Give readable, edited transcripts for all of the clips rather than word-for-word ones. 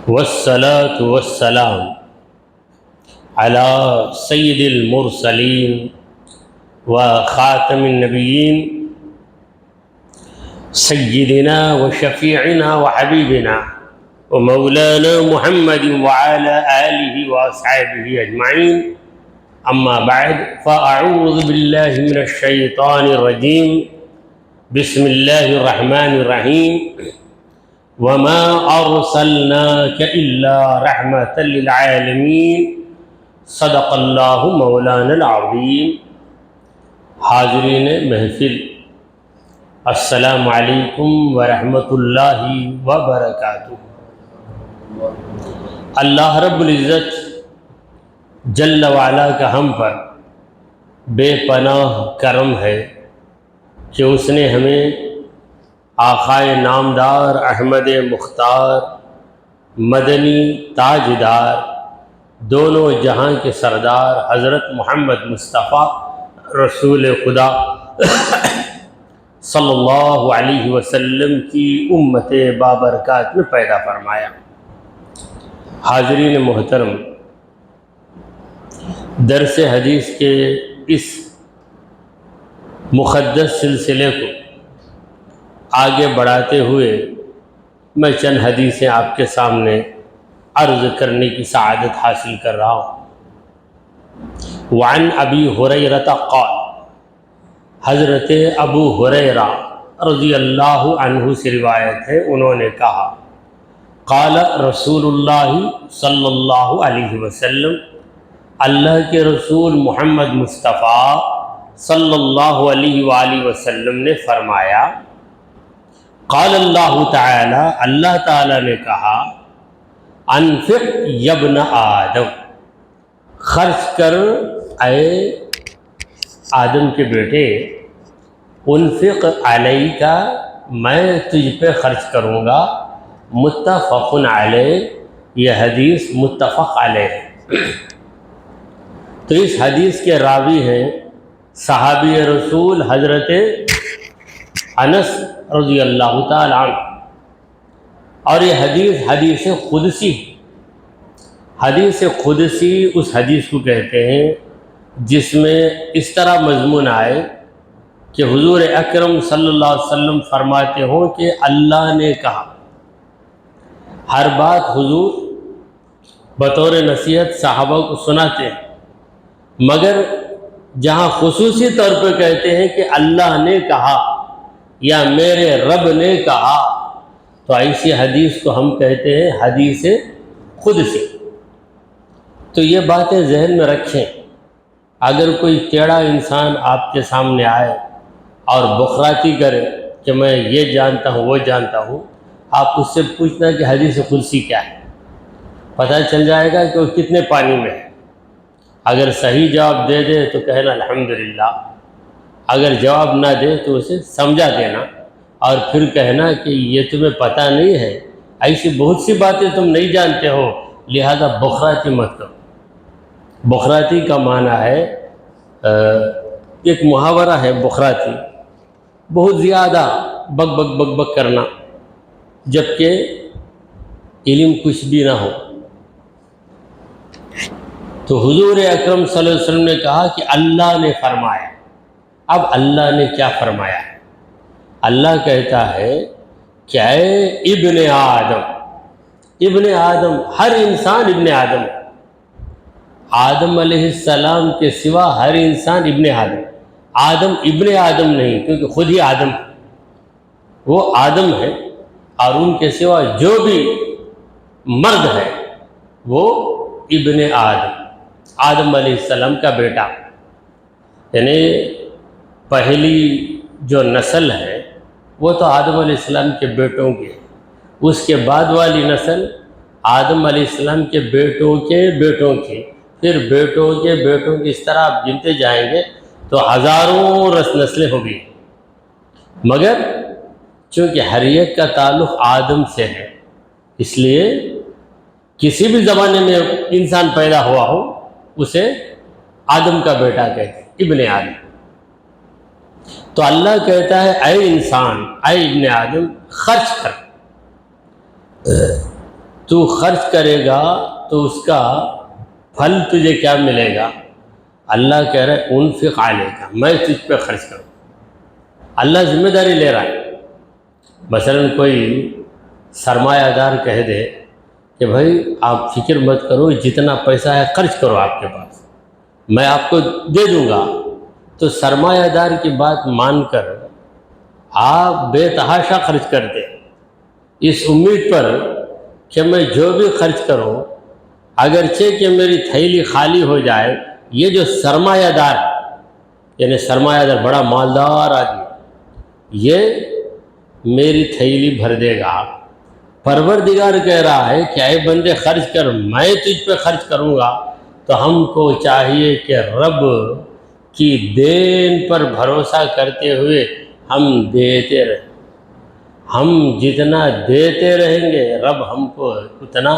والصلاة والسلام على سيد المرسلين وخاتم النبيين سيدنا وشفيعنا وحبيبنا ومولانا محمد وعلى آله وأصحابه أجمعين. أما بعد فأعوذ بالله من الشيطان الرجيم. بسم الله الرحمن الرحيم. وما أرسلناك إلا رحمة للعالمين. صدق اللہ مولانا العظیم. حاضرین محفل، السلام علیکم ورحمۃ اللہ وبرکاتہ. اللہ رب العزت جل وعلا کا ہم پر بے پناہ کرم ہے کہ اس نے ہمیں آقائے نامدار احمد مختار مدنی تاجدار دونوں جہاں کے سردار حضرت محمد مصطفیٰ رسول خدا صلی اللہ علیہ وسلم کی امت بابرکات میں پیدا فرمایا. حاضرین محترم، درس حدیث کے اس مقدس سلسلے کو آگے بڑھاتے ہوئے میں چند حدیثیں آپ کے سامنے عرض کرنے کی سعادت حاصل کر رہا ہوں. وعن ابی ہریرہ قال، حضرت ابو ہریرہ رضی اللہ عنہ سے روایت ہے، انہوں نے کہا قال رسول اللہ صلی اللہ علیہ وسلم، اللہ کے رسول محمد مصطفیٰ صلی اللہ علیہ وآلہ وسلم نے فرمایا، قال اللہ تعالی، اللہ تعالی نے کہا، انفق یبن آدم، خرچ کر اے آدم کے بیٹے، انفق علیک، میں تجھ پہ خرچ کروں گا. متفق علیہ، یہ حدیث متفق علیہ ہے. تو اس حدیث کے راوی ہیں صحابی رسول حضرت انس رضی اللہ تعالی عنہ، اور یہ حدیث قدسی. حدیث قدسی اس حدیث کو کہتے ہیں جس میں اس طرح مضمون آئے کہ حضور اکرم صلی اللہ علیہ وسلم فرماتے ہوں کہ اللہ نے کہا. ہر بات حضور بطور نصیحت صحابہ کو سناتے ہیں، مگر جہاں خصوصی طور پہ کہتے ہیں کہ اللہ نے کہا یا میرے رب نے کہا، تو ایسی حدیث کو ہم کہتے ہیں حدیث قدسی. تو یہ باتیں ذہن میں رکھیں. اگر کوئی ٹیڑھا انسان آپ کے سامنے آئے اور بخراتی کرے کہ میں یہ جانتا ہوں وہ جانتا ہوں، آپ اس سے پوچھنا کہ حدیث قدسی کیا ہے، پتہ چل جائے گا کہ وہ کتنے پانی میں ہے. اگر صحیح جواب دے دے تو کہنا الحمدللہ، اگر جواب نہ دے تو اسے سمجھا دینا اور پھر کہنا کہ یہ تمہیں پتہ نہیں ہے، ایسی بہت سی باتیں تم نہیں جانتے ہو، لہذا بخراتی مت کرو. بخراتی کا معنی ہے، ایک محاورہ ہے بخراتی، بہت زیادہ بک بک بک بک کرنا جبکہ علم کچھ بھی نہ ہو. تو حضور اکرم صلی اللہ علیہ وسلم نے کہا کہ اللہ نے فرمایا. اب اللہ نے کیا فرمایا ہے؟ اللہ کہتا ہے کہ اے ابن آدم، ابن آدم، ہر انسان ابن آدم ہے. آدم علیہ السلام کے سوا ہر انسان ابن آدم. آدم ابن آدم نہیں، کیونکہ خود ہی آدم ہے، وہ آدم ہے، اور ان کے سوا جو بھی مرد ہے وہ ابن آدم، آدم علیہ السلام کا بیٹا. یعنی پہلی جو نسل ہے وہ تو آدم علیہ السلام کے بیٹوں کی ہے. اس کے بعد والی نسل آدم علیہ السلام کے بیٹوں کے بیٹوں کی، پھر بیٹوں کے بیٹوں کی، اس طرح آپ گنتے جائیں گے تو ہزاروں نسلیں ہوگی. مگر چونکہ ہر ایک کا تعلق آدم سے ہے، اس لیے کسی بھی زمانے میں انسان پیدا ہوا ہو اسے آدم کا بیٹا کہتے ہیں، ابن آدم. تو اللہ کہتا ہے اے انسان، اے ابن آدم، خرچ کر. تو خرچ کرے گا تو اس کا پھل تجھے کیا ملے گا؟ اللہ کہہ رہا ہے انفق علیک، میں تجھ پہ خرچ کروں۔ اللہ ذمہ داری لے رہا ہے۔ مثلا کوئی سرمایہ دار کہہ دے کہ بھائی آپ فکر مت کرو، جتنا پیسہ ہے خرچ کرو آپ کے پاس، میں آپ کو دے دوں گا، تو سرمایہ دار کی بات مان کر آپ بے تحاشا خرچ کرتے اس امید پر کہ میں جو بھی خرچ کروں اگرچہ کہ میری تھیلی خالی ہو جائے، یہ جو سرمایہ دار یعنی سرمایہ دار بڑا مالدار آدمی، یہ میری تھیلی بھر دے گا۔ پروردگار کہہ رہا ہے کہ اے بندے خرچ کر، میں تجھ پہ خرچ کروں گا۔ تو ہم کو چاہیے کہ رب کی دین پر بھروسہ کرتے ہوئے ہم دیتے رہیں۔ ہم جتنا دیتے رہیں گے رب ہم کو اتنا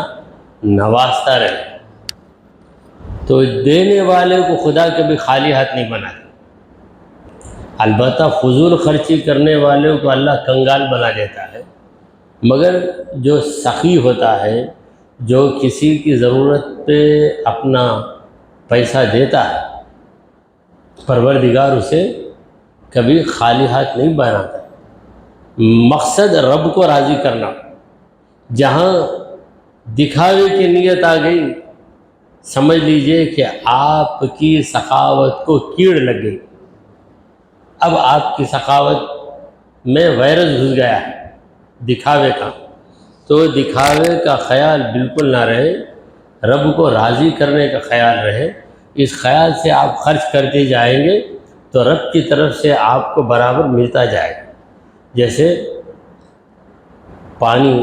نوازتا رہے۔ تو دینے والے کو خدا کبھی خالی ہاتھ نہیں بناتا، البتہ فضول خرچی کرنے والوں کو اللہ کنگال بنا دیتا ہے۔ مگر جو سخی ہوتا ہے، جو کسی کی ضرورت پہ اپنا پیسہ دیتا ہے، پروردگار اسے کبھی خالی ہاتھ نہیں بناتا۔ مقصد رب کو راضی کرنا۔ جہاں دکھاوے کی نیت آ گئی، سمجھ لیجئے کہ آپ کی سخاوت کو کیڑ لگ گئی۔ اب آپ کی سخاوت میں وائرس گھس گیا ہے دکھاوے کا، تو دکھاوے کا خیال بالکل نہ رہے، رب کو راضی کرنے کا خیال رہے۔ اس خیال سے آپ خرچ کرتے جائیں گے تو رب کی طرف سے آپ کو برابر ملتا جائے گا۔ جیسے پانی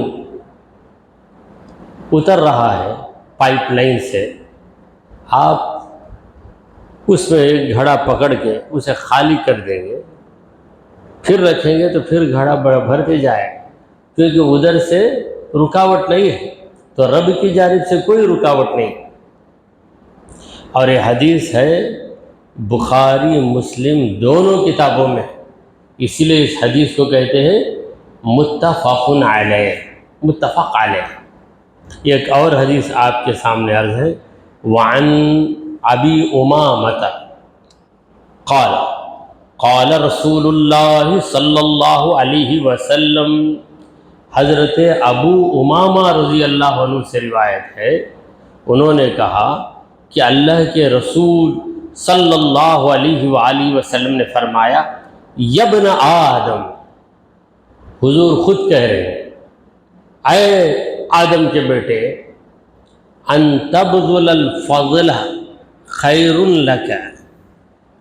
اتر رہا ہے پائپ لائن سے، آپ اس میں ایک گھڑا پکڑ کے اسے خالی کر دیں گے، پھر رکھیں گے تو پھر گھڑا بھرتے جائے، کیونکہ ادھر سے رکاوٹ نہیں ہے، تو رب کی جانب سے کوئی رکاوٹ نہیں۔ اور یہ حدیث ہے بخاری مسلم دونوں کتابوں میں، اسی لیے اس حدیث کو کہتے ہیں متفق علیہ، متفق علیہ۔ ایک اور حدیث آپ کے سامنے عرض ہے، وعن ابی امامۃ قال قال رسول اللہ صلی اللہ علیہ وسلم، حضرت ابو امامہ رضی اللہ عنہ سے روایت ہے، انہوں نے کہا کہ اللہ کے رسول صلی اللہ علیہ وآلہ وسلم نے فرمایا، یبن آدم، حضور خود کہہ رہے ہیں، اے آدم کے بیٹے، ان تبذل الفضل خیر لک،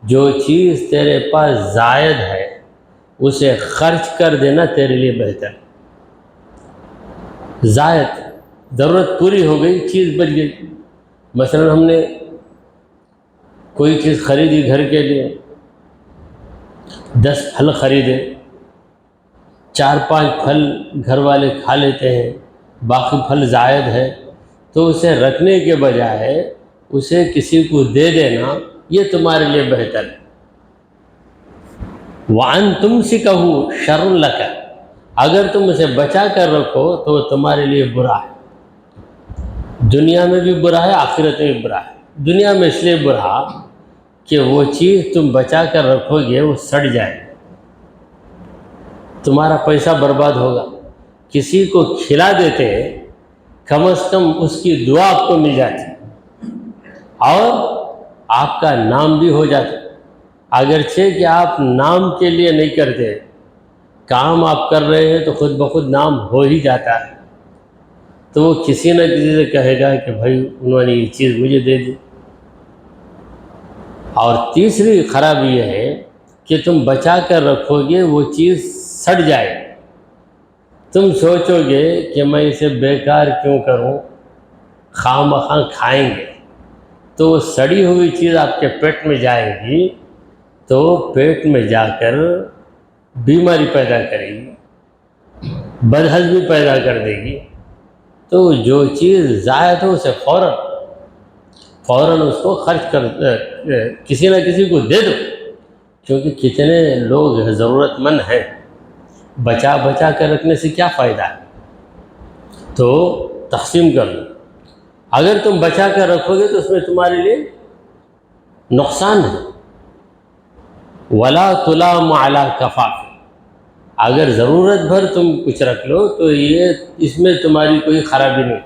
جو چیز تیرے پاس زائد ہے اسے خرچ کر دینا تیرے لیے بہتر۔ زائد، ضرورت پوری ہو گئی، چیز بچ گئی۔ مثلا ہم نے کوئی چیز خریدی گھر کے لیے، 10 پھل خریدے، 4-5 پھل گھر والے کھا لیتے ہیں، باقی پھل زائد ہے، تو اسے رکھنے کے بجائے اسے کسی کو دے دینا یہ تمہارے لیے بہتر ہے۔ وَأَن تُمْسِكَهُ شَرٌ لَكَ، اگر تم اسے بچا کر رکھو تو وہ تمہارے لیے برا ہے، دنیا میں بھی برا ہے، آخرت میں بھی برا ہے۔ دنیا میں اس لیے برا کہ وہ چیز تم بچا کر رکھو گے وہ سڑ جائے، تمہارا پیسہ برباد ہوگا۔ کسی کو کھلا دیتے کم از کم اس کی دعا آپ کو مل جاتی اور آپ کا نام بھی ہو جاتا، اگرچہ کہ آپ نام کے لیے نہیں کرتے، کام آپ کر رہے ہیں تو خود بخود نام ہو ہی جاتا ہے، تو وہ کسی نہ کسی سے کہے گا کہ بھائی انہوں نے یہ چیز مجھے دے دی۔ اور تیسری خرابی یہ ہے کہ تم بچا کر رکھو گے وہ چیز سڑ جائے، تم سوچو گے کہ میں اسے بیکار کیوں کروں، خواہ مخواہ کھائیں گے، تو وہ سڑی ہوئی چیز آپ کے پیٹ میں جائے گی تو پیٹ میں جا کر بیماری پیدا کرے گی، بدہضمی پیدا کر دے گی۔ تو جو چیز زائد ہو اسے فوراً اس کو خرچ کر، کسی نہ کسی کو دے دو، کیونکہ کتنے لوگ ضرورت مند ہیں، بچا کر رکھنے سے کیا فائدہ ہے۔ تو تقسیم کر دو. اگر تم بچا کر رکھو گے تو اس میں تمہارے لیے نقصان ہے. ولا تلام علی کفاف، اگر ضرورت بھر تم کچھ رکھ لو تو اس میں تمہاری کوئی خرابی نہیں.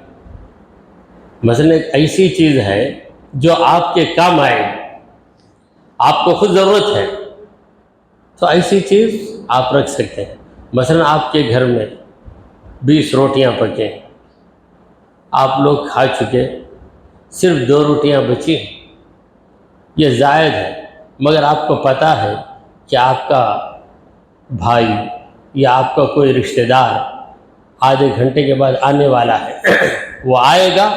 مثلا ایک ایسی چیز ہے جو آپ کے کام آئے گی، آپ کو خود ضرورت ہے، تو ایسی چیز آپ رکھ سکتے ہیں. مثلا آپ کے گھر میں 20 روٹیاں پکیں، آپ لوگ کھا چکے، صرف 2 روٹیاں بچی، یہ زائد ہے، مگر آپ کو پتہ ہے کہ آپ کا بھائی یا آپ کا کوئی رشتہ دار آدھے گھنٹے کے بعد آنے والا ہے، وہ آئے گا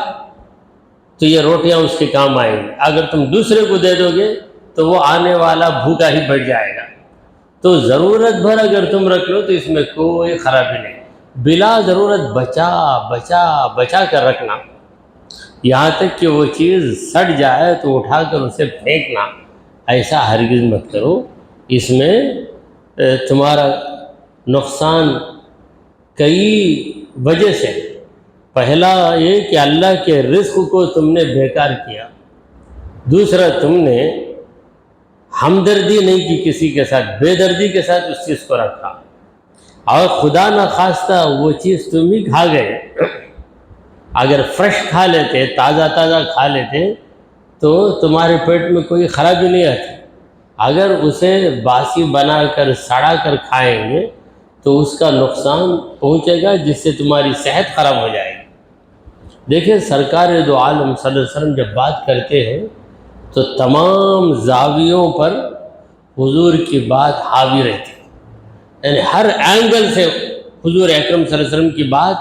تو یہ روٹیاں اس کے کام آئیں گی. اگر تم دوسرے کو دے دو گے تو وہ آنے والا بھوکا ہی بڑھ جائے گا. تو ضرورت بھر اگر تم رکھ لو تو اس میں کوئی خرابی نہیں. بلا ضرورت بچا بچا بچا کر رکھنا، یہاں تک کہ وہ چیز سڑ جائے تو اٹھا کر اسے پھینکنا، ایسا ہرگز مت کرو. اس میں تمہارا نقصان کئی وجہ سے. پہلا یہ کہ اللہ کے رزق کو تم نے بیکار کیا. دوسرا، تم نے ہمدردی نہیں کی کسی کے ساتھ، بے دردی کے ساتھ اس چیز کو رکھا، اور خدا نخواستہ وہ چیز تم ہی کھا گئے. اگر فریش کھا لیتے، تازہ تازہ کھا لیتے تو تمہارے پیٹ میں کوئی خرابی نہیں آتی. اگر اسے باسی بنا کر سڑا کر کھائیں گے تو اس کا نقصان پہنچے گا، جس سے تمہاری صحت خراب ہو جائے گی. دیکھیں، سرکار دو عالم صلی اللہ علیہ وسلم جب بات کرتے ہیں تو تمام زاویوں پر حضور کی بات حاوی رہتی ہے. یعنی ہر اینگل سے حضور اکرم صلی اللہ علیہ وسلم کی بات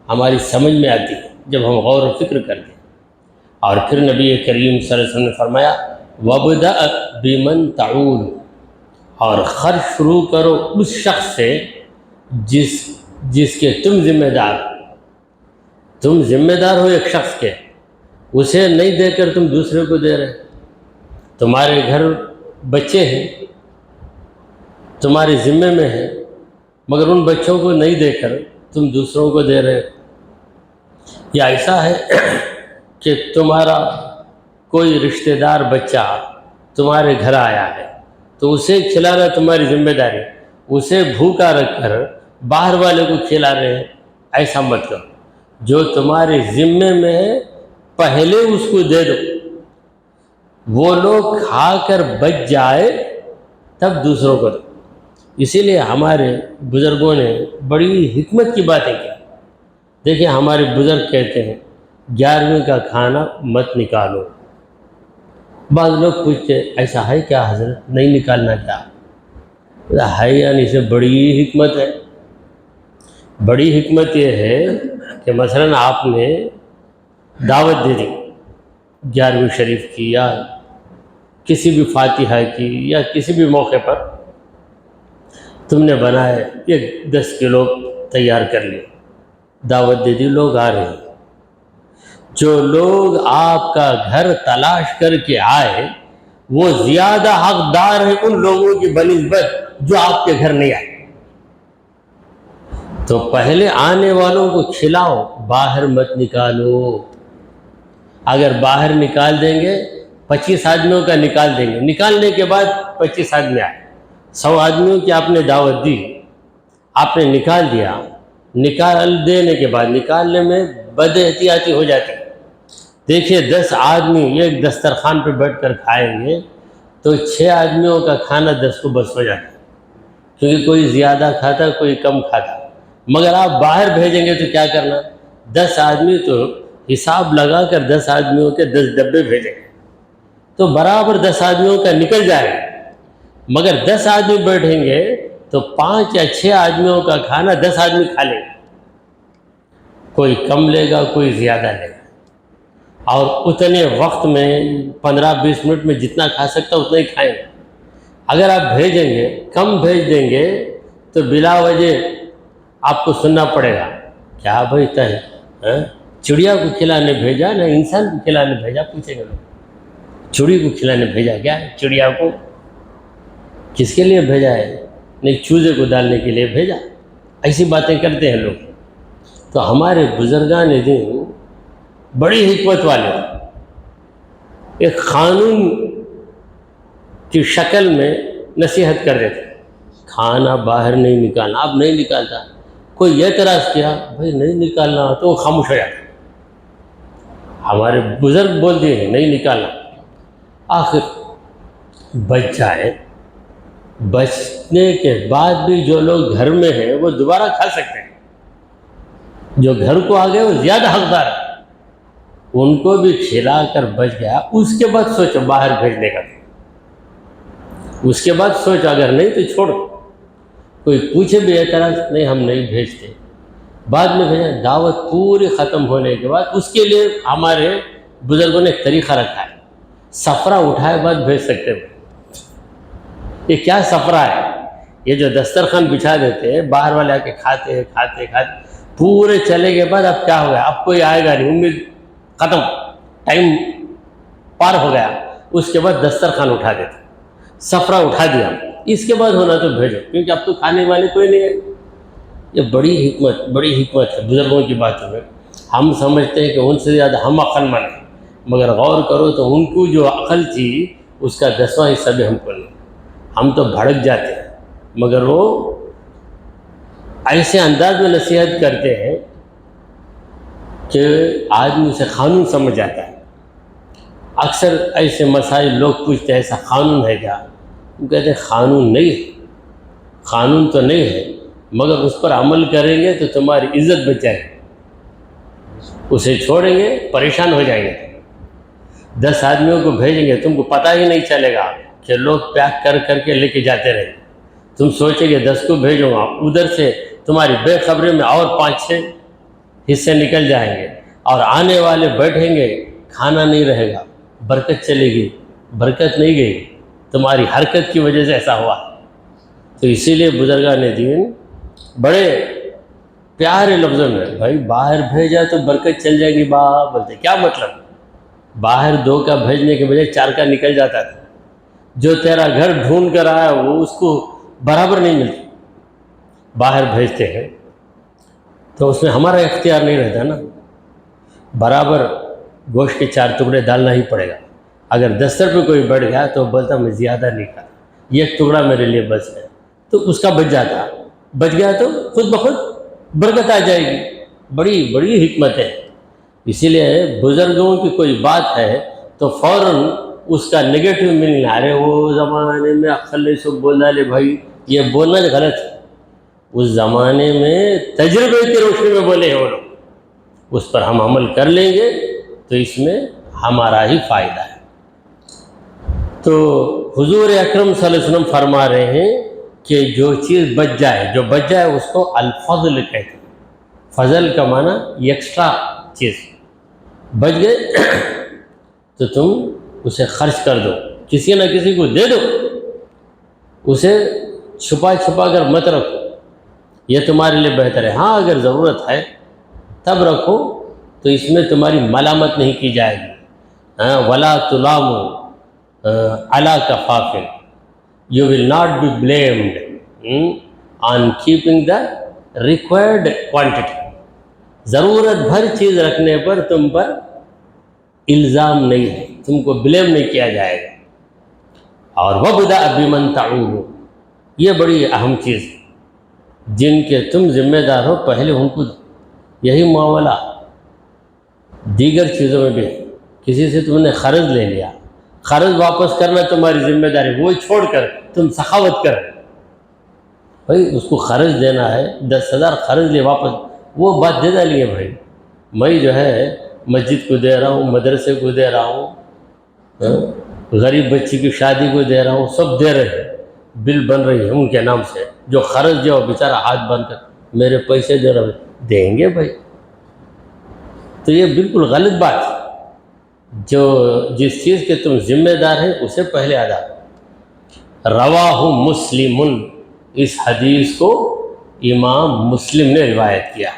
ہماری سمجھ میں آتی ہے جب ہم غور و فکر کرتے ہیں. اور پھر نبی کریم صلی اللہ علیہ وسلم نے فرمایا وَابْدَأْ بِمَنْ تَعُولُ، اور خرچ شروع کرو اس شخص سے جس کے تم ذمہ دار ہو. تم ذمہ دار ہو ایک شخص کے، اسے نہیں دے کر تم دوسرے کو دے رہے. تمہارے گھر بچے ہیں، تمہارے ذمے میں ہیں، مگر ان بچوں کو نہیں دے کر تم دوسروں کو دے رہے. یا ایسا ہے کہ تمہارا کوئی رشتہ دار بچہ تمہارے گھر آیا ہے تو اسے کھلانا تمہاری ذمہ داری، اسے بھوکا رکھ کر باہر والے کو کھلا رہے ہیں. ایسا مت کرو. جو تمہارے ذمے میں ہے پہلے اس کو دے دو، وہ لوگ کھا کر بچ جائے تب دوسروں کو دو. اسی لیے ہمارے بزرگوں نے بڑی حکمت کی باتیں کی. دیکھیں، ہمارے بزرگ کہتے ہیں 11ویں کا کھانا مت نکالو. بعض لوگ پوچھتے ایسا ہے کیا حضرت، نہیں نکالنا کیا ہے؟ یعنی اسے بڑی حکمت ہے. بڑی حکمت یہ ہے کہ مثلا آپ نے دعوت دے دی 11ویں شریف کی یا کسی بھی فاتحہ کی یا کسی بھی موقع پر، تم نے بنائے 10 کلو تیار کر لیے، دعوت دے دی، لوگ آ رہے ہیں. جو لوگ آپ کا گھر تلاش کر کے آئے وہ زیادہ حقدار ہیں ان لوگوں کی بنسبت جو آپ کے گھر نہیں آئے. تو پہلے آنے والوں کو کھلاؤ، باہر مت نکالو. اگر باہر نکال دیں گے 25 آدمیوں کا نکال دیں گے، نکالنے کے بعد 25 آدمی آئے، 100 آدمیوں کی آپ نے دعوت دی، آپ نے نکال دیا. نکال دینے کے بعد نکالنے میں بد احتیاطی ہو جاتی. دیکھیے 10 آدمی ایک دسترخوان پہ بیٹھ کر کھائیں گے تو 6 آدمیوں کا کھانا 10 کو بس ہو جاتا، کیونکہ کوئی زیادہ کھاتا کوئی کم کھاتا. مگر آپ باہر بھیجیں گے تو کیا کرنا، 10 آدمی تو حساب لگا کر 10 آدمیوں کے 10 ڈبے بھیجیں گے تو برابر 10 آدمیوں کا نکل جائے گا. مگر 10 آدمی بیٹھیں گے تو 5 یا 6 آدمیوں کا کھانا 10 آدمی کھا لیں گے، کوئی کم لے گا کوئی زیادہ لے گا. اور اتنے وقت میں 15-20 منٹ میں جتنا کھا سکتا اتنا ہی کھائیں گے. اگر آپ بھیجیں گے کم بھیج دیں گے تو بلا وجہ آپ کو سننا پڑے گا کیا بھائی ہے چڑیا کو کھلانے بھیجا نہ انسان کو کھلانے بھیجا. پوچھیں گے لوگ چڑی کو کھلانے بھیجا کیا ہے، چڑیا کو کس کے لیے بھیجا ہے، نہیں چوزے کو ڈالنے کے لیے بھیجا. ایسی باتیں کرتے ہیں لوگ. تو ہمارے بزرگان دین بڑی حکمت والے تھے، ایک قانون کی شکل میں نصیحت کر رہے تھے، کھانا باہر نہیں نکالنا. اب نہیں نکالتا، کوئی اعتراض کیا بھائی نہیں نکالنا تو وہ خاموش ہو جاتا. ہمارے بزرگ بولتے ہیں نہیں نکالنا، آخر بچ جائے. بچنے کے بعد بھی جو لوگ گھر میں ہیں وہ دوبارہ کھا سکتے ہیں. جو گھر کو آ گئے وہ زیادہ حقدار ہے، ان کو بھی کھلا کر بچ گیا. اس کے بعد سوچو باہر بھیجنے کا، اس کے بعد سوچو اگر نہیں تو چھوڑو. کوئی پوچھے بھی اعتراض نہیں ہم نہیں بھیجتے، بعد میں بھیجا. دعوت پوری ختم ہونے کے بعد اس کے لیے ہمارے بزرگوں نے ایک طریقہ رکھا ہے، سفرہ اٹھائے بعد بھیج سکتے ہو. یہ کیا سفرہ ہے؟ یہ جو دسترخوان بچھا دیتے ہیں باہر والے آ کے کھاتے کھاتے کھاتے پورے چلے کے بعد اب کیا ہو گیا، اب کوئی آئے گا نہیں، امید ختم، ٹائم پار ہو گیا. اس کے بعد دسترخوان اٹھا دیتے، سفرہ اٹھا دیا، اس کے بعد ہونا تو بھیجو، کیونکہ اب تو کھانے والے کوئی نہیں ہے. یہ بڑی حکمت ہے بزرگوں کی باتوں میں. ہم سمجھتے ہیں کہ ان سے زیادہ ہم عقل مند ہیں، مگر غور کرو تو ان کو جو عقل تھی اس کا 10واں حصہ بھی ہم کو نہیں. ہم تو بھڑک جاتے ہیں، مگر وہ ایسے انداز میں نصیحت کرتے ہیں کہ آدمی اسے قانون سمجھ جاتا ہے. اکثر ایسے مسائل لوگ پوچھتے ہیں ایسا قانون ہے کیا؟ وہ کہتے ہیں قانون نہیں ہے، قانون تو نہیں ہے، مگر اس پر عمل کریں گے تو تمہاری عزت بچ جائے گی. اسے چھوڑیں گے پریشان ہو جائیں گے. 10 آدمیوں کو بھیجیں گے تم کو پتہ ہی نہیں چلے گا کہ لوگ پیک کر کر کے لے کے جاتے رہیں. تم سوچیں گے 10 کو بھیجوں گا، ادھر سے تمہاری بے خبری میں اور 5-6 حصے نکل جائیں گے، اور آنے والے بیٹھیں گے، کھانا نہیں رہے گا، برکت چلے گی. برکت نہیں گئی، تمہاری حرکت کی وجہ سے ایسا ہوا. تو اسی لیے بزرگان دین بڑے پیارے لفظوں میں بھائی باہر بھیجا تو برکت چل جائے گی. بولتے کیا مطلب؟ باہر 2 کا بھیجنے کے بجائے 4 کا نکل جاتا تھا. جو تیرا گھر ڈھونڈ کر آیا وہ اس کو برابر نہیں ملتی. باہر بھیجتے ہیں تو اس میں ہمارا اختیار نہیں رہتا نا، برابر گوشت کے 4 ٹکڑے ڈالنا ہی پڑے گا. اگر 10 روپے کوئی بڑھ گیا تو بولتا میں زیادہ نہیں کھا، 1 ٹکڑا میرے لیے بچ گیا، تو اس کا بچ جاتا. بچ گیا تو خود بخود برکت آ جائے گی. بڑی حکمت ہے. اسی لیے بزرگوں کی کوئی بات ہے تو فوراً اس کا نگیٹو میننگ ارے وہ زمانے میں عقل سب بول ڈالے بھائی، یہ بولنا غلط ہے. اس زمانے میں تجربے کی روشنی میں بولے ہیں وہ لوگ، اس پر ہم عمل کر لیں گے تو اس میں ہمارا ہی فائدہ ہے. تو حضور اکرم صلی اللہ علیہ وسلم فرما رہے ہیں کہ جو چیز بچ جائے اس کو الفضل کہتے ہیں. فضل کا معنی ایکسٹرا چیز. بچ گئے تو تم اسے خرچ کر دو، کسی نہ کسی کو دے دو، اسے چھپا کر مت رکھو، یہ تمہارے لیے بہتر ہے. ہاں اگر ضرورت ہے تب رکھو، تو اس میں تمہاری ملامت نہیں کی جائے گی. وَلَا تُلَامُوا عَلَىٰ كَفَافٍ، you will not be blamed on keeping the required quantity. ضرورت بھر چیز رکھنے پر تم پر الزام نہیں ہے، تم کو بلیم نہیں کیا جائے گا. اور وَابْدَأْ بِمَنْ تَعُولُ، یہ بڑی اہم چیز ہے. جن کے تم ذمہ دار ہو پہلے ان کو. یہی معاملہ دیگر چیزوں میں بھی ہے. کسی سے تم نے قرض لے لیا، قرض واپس کرنا تمہاری ذمہ داری، وہ چھوڑ کر تم سخاوت کر بھائی اس کو قرض دینا ہے، 10,000 قرض لے واپس، وہ بات دے ڈالیے بھائی. میں جو ہے مسجد کو دے رہا ہوں، مدرسے کو دے رہا ہوں، غریب بچی کی شادی کو دے رہا ہوں، سب دے رہے ہیں، بل بن رہی ہے ان کے نام سے. جو قرض جو بیچارہ ہاتھ بن کر میرے پیسے دے رہے دیں گے بھائی. تو یہ بالکل غلط بات ہے. جو جس چیز کے تم ذمہ دار ہیں اسے پہلے ادا کرو. رواہ مسلم، اس حدیث کو امام مسلم نے روایت کیا.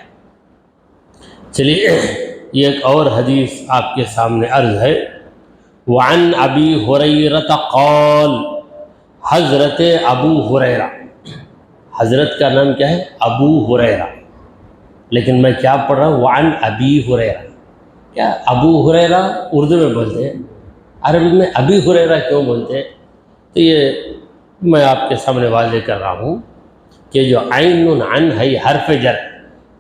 چلیے یہ ایک اور حدیث آپ کے سامنے عرض ہے. وعن ابی ہریرہ قال، حضرت ابو ہریرہ، حضرت کا نام کیا ہے؟ ابو ہریرہ. لیکن میں کیا پڑھ رہا ہوں؟ وعن ابی ہریرہ. کیا ابو ہریرہ اردو میں بولتے ہیں، عربی میں ابی ہریرہ کیوں بولتے ہیں؟ تو یہ میں آپ کے سامنے واضح کر رہا ہوں کہ جو عین عن ہے حرف جر،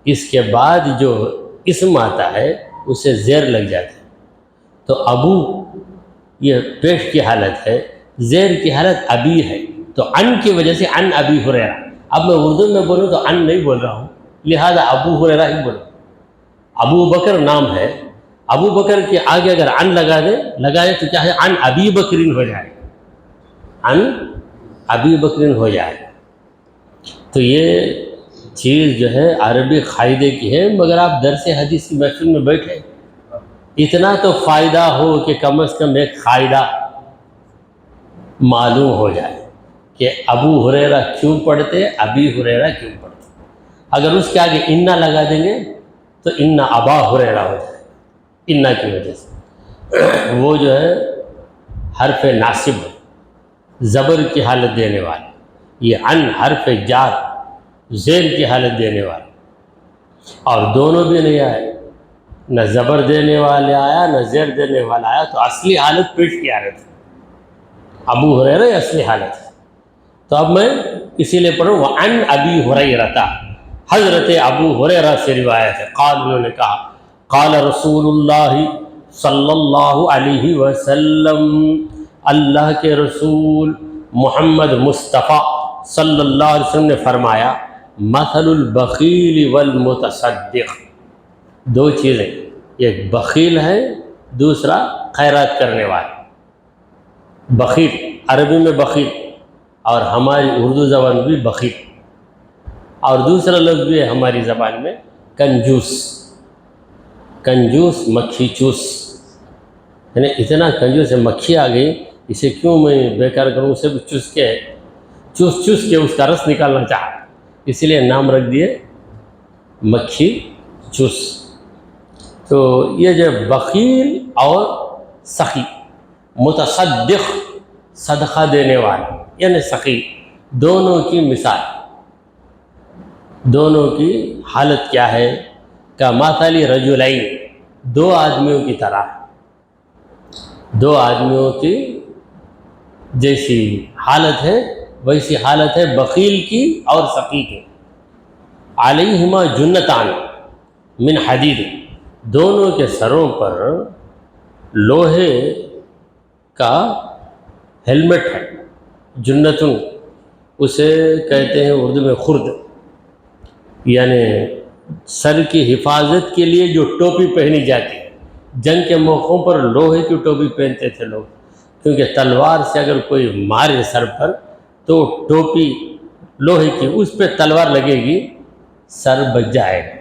اس کے بعد جو اسم آتا ہے اسے زیر لگ جاتا ہے. تو ابو یہ پیش کی حالت ہے، زیر کی حالت ابی ہے، تو عن کی وجہ سے عن ابی ہریرہ. اب میں اردو میں بولوں تو عن نہیں بول رہا ہوں، لہذا ابو ہریرہ ہی بولوں. ابو بکر نام ہے، ابو بکر کے آگے اگر عن لگائے تو کیا ہے؟ عن ابی بکرین ہو جائے، عن ابی بکرین ہو جائے. تو یہ چیز جو ہے عربی قاعدے کی ہے، مگر آپ درس حدیث کی محفل میں بیٹھے اتنا تو فائدہ ہو کہ کم از کم ایک قاعدہ معلوم ہو جائے کہ ابو ہریرہ کیوں پڑھتے، ابی ہریرہ کیوں پڑھتے. اگر اس کے آگے انا لگا دیں گے تو انا ابا ہریرہ ہو جائے، انا کی وجہ سے. وہ جو ہے حرف ناصب زبر کی حالت دینے والا، یہ عن حرف جار زیر کی حالت دینے والا، اور دونوں بھی نہیں آئے، نہ زبر دینے والے آیا نہ زیر دینے والا آیا، تو اصلی حالت پیش کی حالت ہے. ابو ہریرہ اصلی حالت ہے. تو اب میں اسی لیے پڑھوں وعن ابی ہریرہ، حضرت ابو ہریرہ سے روایت ہے. قال، انہوں نے کہا، قال رسول اللہ صلی اللہ علیہ وسلم، اللہ کے رسول محمد مصطفیٰ صلی اللہ علیہ وسلم نے فرمایا، مثل البخیل والمتصدق. دو چیزیں، ایک بخیل ہے، دوسرا خیرات کرنے والا. بخیل عربی میں بخیل، اور ہماری اردو زبان میں بھی بخیل، اور دوسرا لفظ بھی ہے ہماری زبان میں کنجوس. کنجوس مکھی چوس، یعنی اتنا کنجوس ہے، مکھی آ گئی اسے کیوں میں بیکار کروں، اسے بھی چوس کے اس کا رس نکالنا چاہا، اسی لیے نام رکھ دیے مکھی چوس. تو یہ جو بخیل اور سخی، متصدق صدقہ دینے والا یعنی سخی، دونوں کی مثال، دونوں کی حالت کیا ہے؟ کمثل رجلین، دو آدمیوں کی طرح، دو آدمیوں کی جیسی حالت ہے ویسی حالت ہے بخیل کی اور سخی کی. علیہما جنتان من حدید، دونوں کے سروں پر لوہے کا ہیلمٹ ہے. جنتن اسے کہتے ہیں اردو میں خرد، یعنی سر کی حفاظت کے لیے جو ٹوپی پہنی جاتی ہے. جنگ کے موقعوں پر لوہے کی ٹوپی پہنتے تھے لوگ، کیونکہ تلوار سے اگر کوئی مارے سر پر تو ٹوپی لوہے کی، اس پہ تلوار لگے گی سر بچ جائے گا.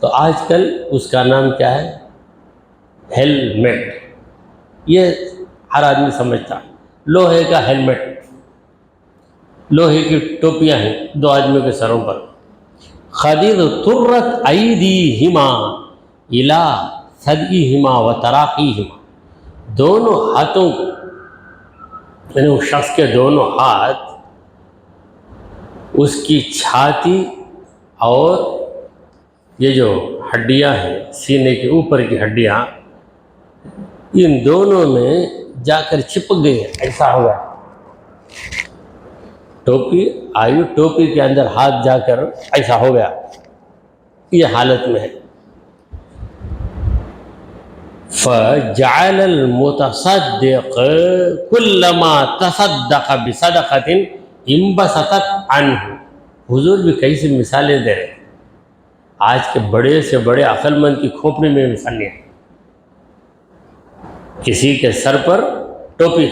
تو آج کل اس کا نام کیا ہے؟ ہیلمٹ. یہ ہر آدمی سمجھتا، لوہے کا ہیلمٹ، لوہے کی ٹوپیاں ہیں دو آدمیوں کے سروں پر. خدید ترت ایدیہما الی ثدیہما وتراقیہما، دونوں ہاتھوں کو، یعنی اس شخص کے دونوں ہاتھ اس کی چھاتی اور یہ جو ہڈیاں ہیں سینے کے اوپر کی ہڈیاں، ان دونوں میں جا کر چپک گئی. ایسا ہوگا، ٹوپی آئی، ٹوپی کے اندر ہاتھ جا کر ایسا ہو گیا، یہ حالت میں ہے. فجعل المتصدق كلما تصدق بصدقة انبسطت عنه. حضور بھی کئی سی مثالیں دے رہے ہیں، آج کے بڑے سے بڑے عقل مند کی کھوپڑی میں مثالیں ہیں. کسی کے سر پر ٹوپی،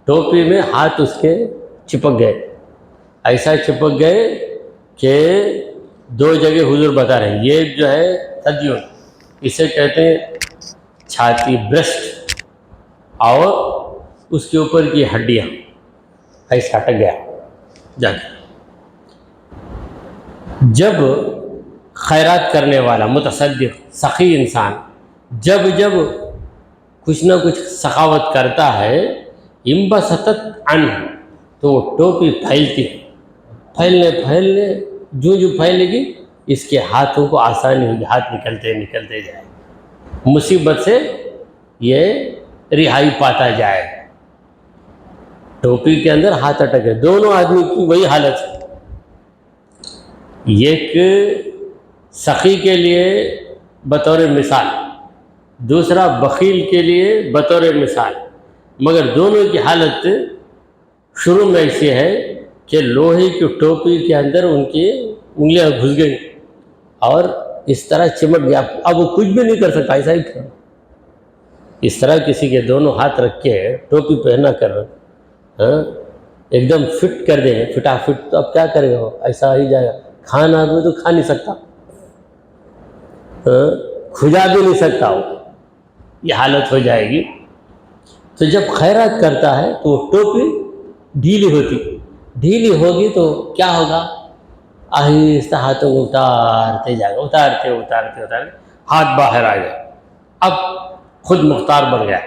ٹوپی میں ہاتھ اس کے چپک گئے، ایسا چپک گئے کہ دو جگہ حضور بتا رہے ہیں. یہ جو ہے ثدیون، اسے کہتے ہیں چھاتی، بریسٹ، اور اس کے اوپر کی ہڈیاں، ایسا اٹک گیا جا کے. جب خیرات کرنے والا متصدق سخی انسان جب کچھ نہ کچھ سخاوت کرتا ہے، انبسطت عنہ، تو وہ ٹوپی پھیلتی ہے، پھیلنے جو پھیلے گی اس کے ہاتھوں کو آسانی ہوگی، ہاتھ نکلتے جائے، مصیبت سے یہ رہائی پاتا جائے۔ ٹوپی کے اندر ہاتھ اٹک ہے، دونوں آدمی کی وہی حالت ہے، ایک سخی کے لیے بطور مثال، دوسرا بخیل کے لیے بطور مثال، مگر دونوں کی حالت شروع میں ایسی ہے کہ لوہے کی ٹوپی کے اندر ان کی انگلیاں گھس گئی اور اس طرح چمٹ گیا، اب وہ کچھ بھی نہیں کر سکتا، ایسا ہی تھا۔ اس طرح کسی کے دونوں ہاتھ رکھ کے ٹوپی پہنا کر ایک دم فٹ کر دیں، فٹافٹ، تو اب کیا کرے گا؟ ایسا ہی جائے گا، کھانا بھی تو کھا نہیں سکتا، کھجا بھی نہیں سکتا، وہ یہ حالت ہو جائے گی۔ تو جب خیرات کرتا ہے تو وہ ٹوپی ڈھیلی ہوگی تو کیا ہوگا؟ آہستہ ہاتھوں کو اتارتے جائے گا، اتارتے ہاتھ باہر آ جائے، اب خود مختار بن گیا،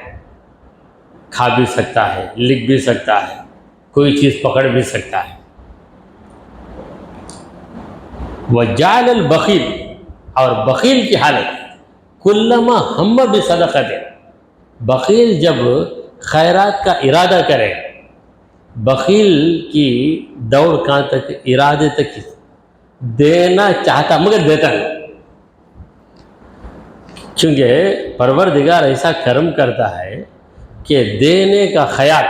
کھا بھی سکتا ہے، لکھ بھی سکتا ہے، کوئی چیز پکڑ بھی سکتا ہے۔ وجعل البخیل، اور بخیل کی حالت، کلما ہم بصدقۃ، بخیل جب خیرات کا ارادہ کرے، بخیل کی دوڑ کہاں تک؟ ارادے تک، دینا چاہتا مگر دیتا نہیں، چونکہ پروردگار ایسا کرم کرتا ہے کہ دینے کا خیال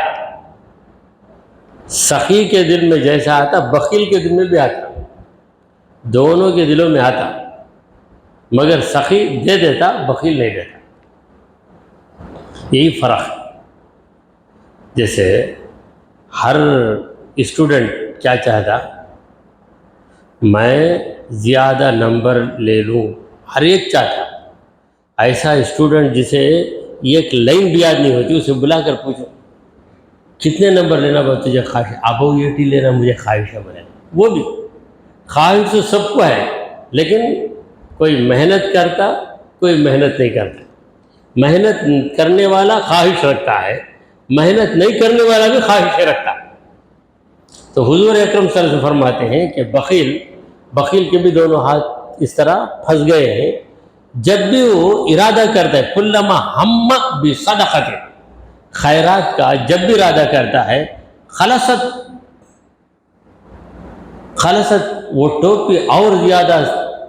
سخی کے دل میں جیسا آتا بخیل کے دل میں بھی آتا، دونوں کے دلوں میں آتا، مگر سخی دے دیتا، بخیل نہیں دیتا، یہی فرق ہے۔ جیسے ہر اسٹوڈنٹ کیا چاہتا؟ میں زیادہ نمبر لے لوں، ہر ایک چاہتا۔ ایسا اسٹوڈنٹ جسے ایک لائن بھی یاد نہیں ہوتی، اسے بلا کر پوچھو کتنے نمبر لینا بہت تجھے خواہش ہے؟ ابو 80 لینا مجھے خواہش ہے بولے، وہ بھی خواہش تو سب کو ہے، لیکن کوئی محنت کرتا، کوئی محنت نہیں کرتا۔ محنت کرنے والا خواہش رکھتا ہے، محنت نہیں کرنے والا بھی خواہشیں رکھتا ہے۔ تو حضور اکرم صلی اللہ علیہ وسلم فرماتے ہیں کہ بخیل کے بھی دونوں ہاتھ اس طرح پھنس گئے ہیں، جب بھی وہ ارادہ کرتا ہے، کلما ہم بصدقۃ، خیرات کا جب بھی ارادہ کرتا ہے، خلصت وہ ٹوپی اور زیادہ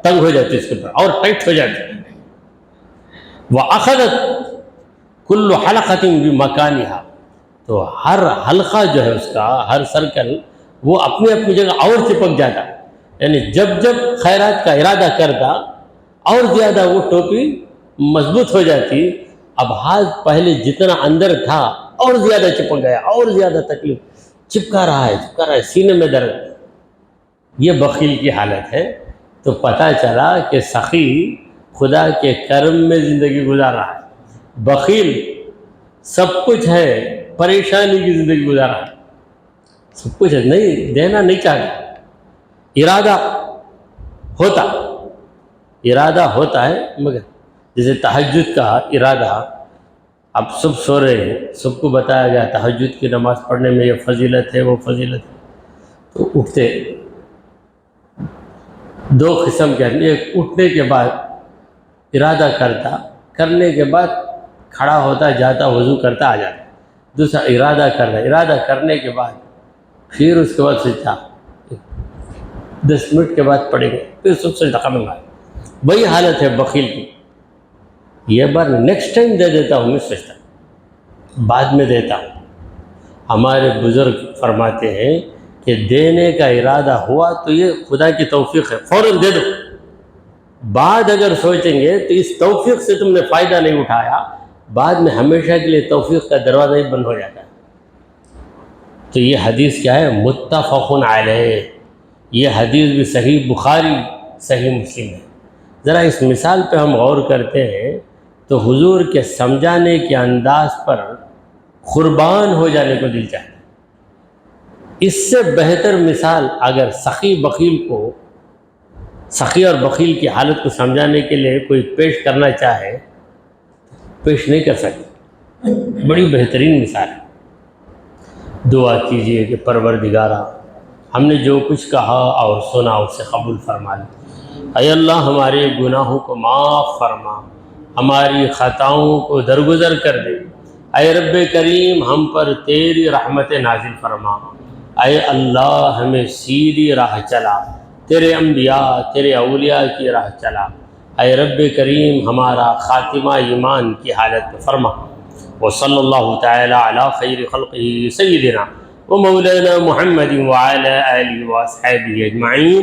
تنگ ہو جاتی ہے، اس کے اوپر اور ٹائٹ ہو جاتی ہے، وَأَخَذَتْ كُلُّ حَلَقَةٍ بِمَكَانِهَا، تو ہر حلقہ جو ہے اس کا، ہر سرکل وہ اپنی اپنی جگہ اور چپک جاتا، یعنی جب خیرات کا ارادہ کرتا اور زیادہ وہ ٹوپی مضبوط ہو جاتی، اب ہاتھ پہلے جتنا اندر تھا اور زیادہ چپک گیا، اور زیادہ تکلیف، چپکا رہا ہے، سینے میں درد۔ یہ بخیل کی حالت ہے۔ تو پتہ چلا کہ سخی خدا کے کرم میں زندگی گزار رہا ہے، بخیل سب کچھ ہے، پریشانی کی زندگی گزار رہا ہے، سب کچھ ہے، نہیں دینا نہیں چاہتا، ارادہ ہوتا ہے، مگر جیسے تہجد کا ارادہ، اب سب سو رہے ہیں، سب کو بتایا گیا تہجد کی نماز پڑھنے میں یہ فضیلت ہے، وہ فضیلت ہے، تو اٹھتے دو قسم کے، ایک اٹھنے کے بعد ارادہ کرتا، کرنے کے بعد کھڑا ہوتا، جاتا، وضو کرتا، آ جاتا، دوسرا ارادہ کرنے کے بعد پھر اس کے بعد سجدہ 10 منٹ کے بعد پڑھیں گے، پھر سب سجدہ کرنا ہے۔ وہی حالت ہے بخیل کی، یہ بار نیکسٹ ٹائم دے دیتا ہوں، میں سجدہ بعد میں دیتا ہوں۔ ہمارے بزرگ فرماتے ہیں کہ دینے کا ارادہ ہوا تو یہ خدا کی توفیق ہے، فوراً دے دو، بعد اگر سوچیں گے تو اس توفیق سے تم نے فائدہ نہیں اٹھایا، بعد میں ہمیشہ کے لیے توفیق کا دروازہ ہی بند ہو جاتا ہے۔ تو یہ حدیث کیا ہے؟ متفق علیہ، یہ حدیث بھی صحیح بخاری، صحیح مسلم ہے۔ ذرا اس مثال پہ ہم غور کرتے ہیں تو حضور کے سمجھانے کے انداز پر قربان ہو جانے کو دل چاہتا ہے۔ اس سے بہتر مثال اگر سخی اور بخیل کی حالت کو سمجھانے کے لیے کوئی پیش کرنا چاہے، پیش نہیں کر سکتے، بڑی بہترین مثال ہے۔ دعا کیجئے کہ پروردگارا، ہم نے جو کچھ کہا اور سنا اسے قبول فرما لے، اے اللہ ہمارے گناہوں کو معاف فرما، ہماری خطاؤں کو درگزر کر دے۔ اے رب کریم ہم پر تیری رحمت نازل فرما۔ اے اللہ ہمیں سیدھی راہ چلا، تیرے انبیاء تیرے اولیاء کی راہ چلا۔ اے رب کریم ہمارا خاتمہ ایمان کی حالت میں فرما۔ وصلی اللہ تعالی علی خیر خلقہ سیدنا و مولانا محمد وعلی آلہ و اصحابہ اجمعین۔